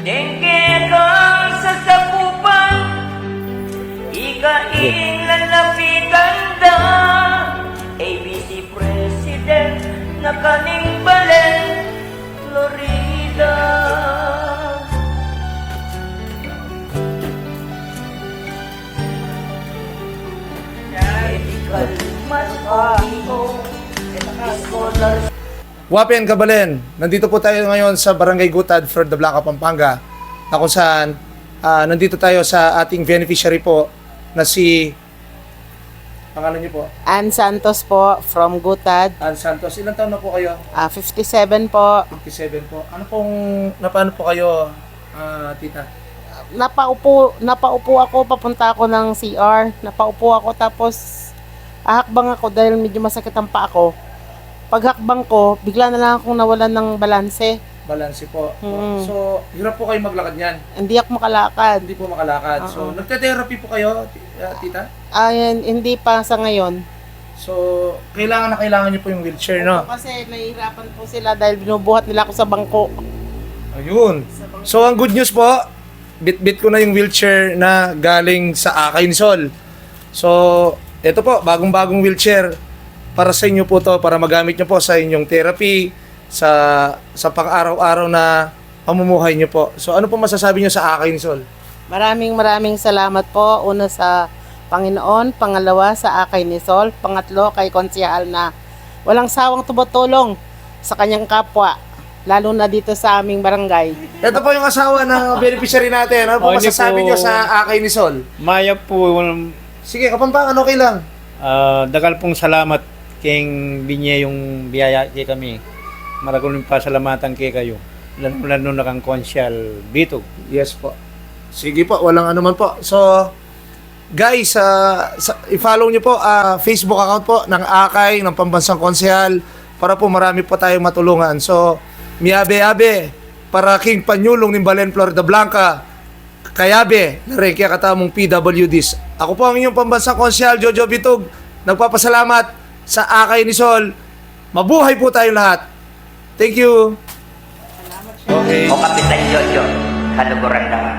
Dengke kang sasakupan, ikaing lalapitan da, ABC President na kaning balen, Florida. Medical mathematics, scholars. Wapen Kabalen, nandito po tayo ngayon sa Barangay Gutad, Flor de Blanca, Pampanga, na kung saan nandito tayo sa ating beneficiary po na si, pangalan niyo po? Ann Santos po, from Gutad. Ann Santos. Ilang taon na po kayo? 57 po. 57 po. Paano po kayo, tita? Napaupo ako, papunta ako ng CR. Napaupo ako tapos ahakbang ako dahil medyo masakit ang paa ko. Paghakbang ko, bigla na lang akong nawalan ng balanse. Balanse po. Mm. So, hirap po kayo maglakad niyan. Hindi ako makalakad. Hindi po makalakad. So, Oo. nagte-therapy po kayo, tita? Ayan, hindi pa sa ngayon. So, kailangan niyo po yung wheelchair, no? Kasi nahihirapan po sila dahil binubuhat nila ako sa bangko. Ayun. So, ang good news po, bit-bit ko na yung wheelchair na galing sa Akay ni Sol. So, ito po, bagong-bagong wheelchair. Para sa inyo po to, para magamit nyo po sa inyong therapy, sa pang-araw-araw na pamumuhay nyo po. So, ano po masasabi nyo sa Akay ni Sol? Maraming salamat po. Una sa Panginoon, pangalawa sa Akay ni Sol, pangatlo kay Konsehal na walang sawang tumutulong sa kanyang kapwa, lalo na dito sa aming barangay. Ito po yung asawa ng beneficiary natin. Ano po Hindi masasabi po. nyo sa Akay ni Sol? Maya po, Sige, Kapampangan, okay lang. dagal pong salamat keng binye yung biyaya kay kami. Maragulong pasalamatan kay kayo. Lalo na kang konsyal Bitog. Yes po. Sige po, walang anuman po. So, guys, i-follow nyo po Facebook account po ng Akay, ng Pambansang Konsehal, para po marami po tayong matulungan. So, miabe-abe, para King Panyulong ng Balen, Flor de Blanca, kayabe, na rin kaya katamong PWDs. Ako po ang inyong Pambansang Konsehal, Jojo Bitog, nagpapasalamat sa Akay ni Sol. Mabuhay po tayong lahat. Thank you. Okay. O Kapitan Jojo, kaluguran naman.